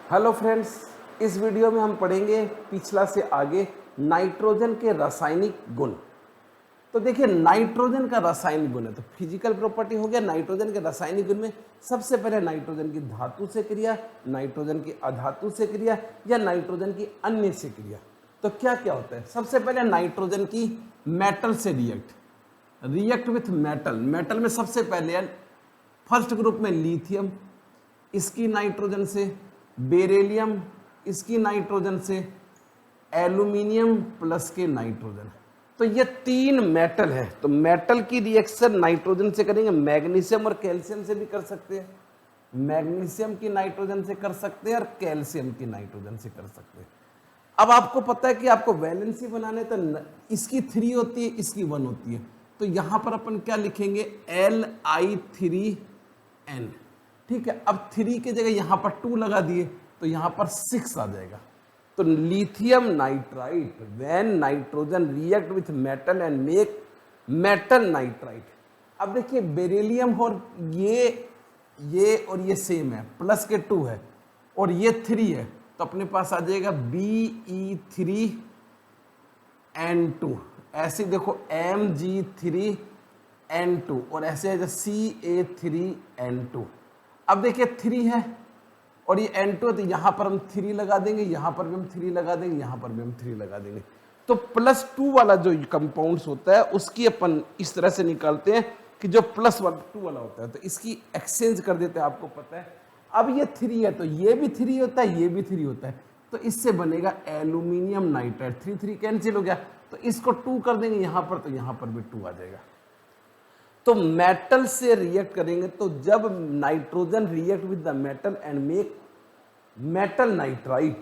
Hello friends, इस video में हम पढ़ेंगे पिछला से आगे नाइट्रोजन के रासायनिक गुण। तो देखिए, नाइट्रोजन का रासायनिक गुण है तो फिजिकल प्रॉपर्टी हो गया। नाइट्रोजन के रासायनिक गुण में सबसे पहले नाइट्रोजन की धातु से क्रिया, नाइट्रोजन की अधातु से क्रिया या नाइट्रोजन की अन्य से क्रिया। तो क्या क्या होता है? सबसे पहले नाइट्रोजन की मेटल से रिएक्ट विथ मेटल। मेटल में सबसे पहले फर्स्ट ग्रुप में लिथियम, इसकी नाइट्रोजन से बेरिलियम, इसकी नाइट्रोजन से एल्यूमिनियम प्लस के नाइट्रोजन। तो ये तीन मेटल है, तो मेटल की रिएक्शन नाइट्रोजन से करेंगे। मैग्नीशियम और कैल्शियम से भी कर सकते हैं, मैग्नीशियम की नाइट्रोजन से कर सकते हैं और कैल्शियम की नाइट्रोजन से कर सकते हैं। अब आपको पता है कि आपको वैलेंसी बनाने तो इसकी 3 होती है, इसकी 1 होती है। तो यहां पर अपन क्या लिखेंगे? Li3n। ठीक है, अब 3 की जगह यहां पर 2 लगा दिए तो यहां पर 6 आ जाएगा। तो lithium nitrite, when nitrogen react with metal and make metal nitrite. अब देखिए, बेरिलियम और ये और ये सेम है, प्लस के 2 है और ये 3 है, तो अपने पास आ जाएगा Be3n2। ऐसे देखो Mg3n2 और ऐसे है Ca3n2। अब देखिए 3 है और ये N2 है, तो यहां पर हम 3 लगा देंगे, यहां पर भी हम 3 लगा देंगे, यहां पर भी हम 3 लगा देंगे। तो +2 वाला जो कंपाउंड्स होता है उसकी अपन इस तरह से निकालते हैं कि जो +2 वाला होता है तो इसकी एक्सचेंज कर देते हैं, आपको पता है। अब ये 3 है तो ये भी 3 होता है, ये भी 3 होता है, तो इससे बनेगा एल्यूमिनियम नाइट्राइट। 3 3 कैंसिल हो गया, तो इसको 2 कर देंगे यहां पर, तो यहां पर भी 2 आ जाएगा। तो मेटल से रिएक्ट करेंगे तो जब nitrogen react with the metal and make metal nitrite,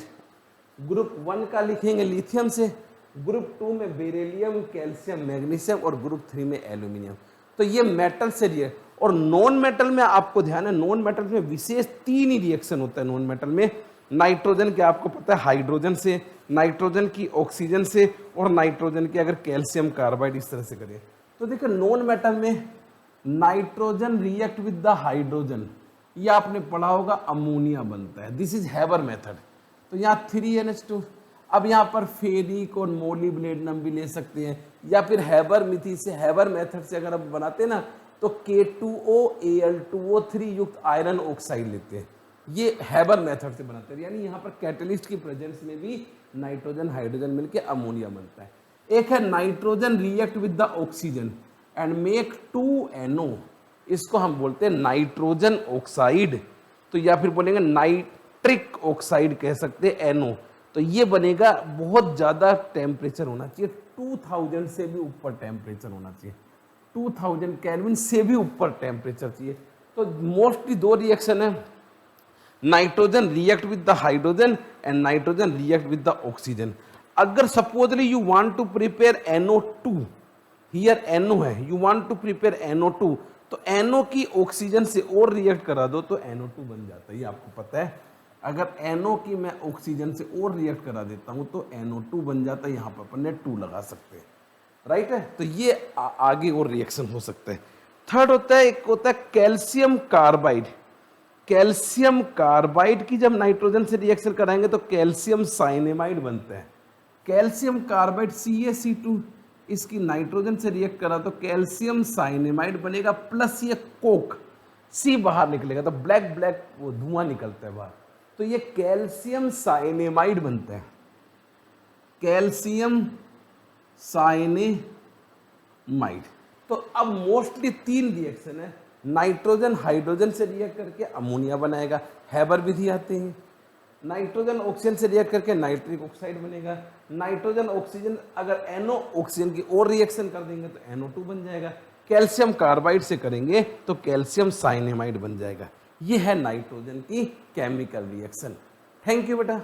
group 1 का लिखेंगे लिथियम से, ग्रुप 2 में बेरिलियम, कैल्शियम, मैग्नीशियम और ग्रुप 3 में एल्यूमिनियम। तो ये मेटल से रिएक्ट। और नॉन मेटल में आपको ध्यान है, नॉन मेटल में विशेष 3 ही रिएक्शन होता है। नॉन मेटल में नाइट्रोजन के आपको पता है हाइड्रोजन से, नाइट्रोजन की ऑक्सीजन से और नाइट्रोजन की अगर कैल्शियम कार्बाइड इस तरह से करें। तो देखिए, नॉन मेटल में nitrogen react with the hydrogen, ये आपने पढ़ा होगा, अमोनिया बनता है। This is Haber method. तो यहाँ 3NH2। अब यहाँ पर फेरिक और मोलिब्डेनम भी ले सकते हैं, या फिर हैबर मिथी से, हैबर मेथड से अगर आप बनाते हैं ना तो K2OAl2O3 युक्त आयरन ऑक्साइड लेते हैं। ये हैबर मेथड से बनाते हैं, यानी यहाँ पर कैटलिस्ट की प्रेजेंस में भी नाइट्रोजन हाइड्रोजन मिलकर अमोनिया बनता है। एक है nitrogen react with the oxygen and make 2NO, इसको हम बोलते हैं नाइट्रोजन ऑक्साइड। तो या फिर बोलेंगे नाइट्रिक ऑक्साइड कह सकते हैं, NO। तो ये बनेगा, बहुत ज्यादा टेम्परेचर होना चाहिए, 2000 से भी ऊपर टेम्परेचर होना चाहिए, 2000 केल्विन से भी ऊपर टेम्परेचर चाहिए। तो मोस्टली 2 रिएक्शन है, nitrogen react with the hydrogen and nitrogen react with the oxygen. अगर supposedly you want to prepare NO2, here NO है, you want to prepare NO2, तो NO की ऑक्सीजन से और रिएक्ट करा दो तो NO2 बन जाता है। ये आपको पता है, अगर NO की मैं ऑक्सीजन से और रिएक्ट करा देता हूं तो NO2 बन जाता है। यहां पर अपन ने 2 लगा सकते हैं, राइट है। तो ये आगे और रिएक्शन हो सकता है। थर्ड होता है, एक होता है कैल्शियम कार्बाइड। कैल्शियम कार्बाइड की जब नाइट्रोजन से रिएक्शन कराएंगे तो कैल्शियम साइनेमाइड बनता है। कैल्शियम कार्बाइड CaC2, इसकी नाइट्रोजन से रिएक्ट करा तो कैल्शियम साइनेमाइड बनेगा, प्लस ये कोक, C बाहर निकलेगा तो ब्लैक ब्लैक वो धुआं निकलता है बाहर, तो ये कैल्शियम साइनेमाइड बनता है, कैल्शियम साइनेमाइड। तो अब मोस्टली 3 रिएक्शन है, नाइट्रोजन हाइड्रोजन से रिएक्ट करके अमोनिया बनाएगा, हैबर विधि आते हैं। नाइट्रोजन ऑक्सीजन से रिएक्ट करके नाइट्रिक ऑक्साइड बनेगा। नाइट्रोजन ऑक्सीजन अगर NO ऑक्सीजन की और रिएक्शन कर देंगे तो NO2 बन जाएगा। कैल्शियम कार्बाइड से करेंगे तो कैल्शियम साइनेमाइड बन जाएगा। ये है नाइट्रोजन की केमिकल रिएक्शन। थैंक यू बेटा।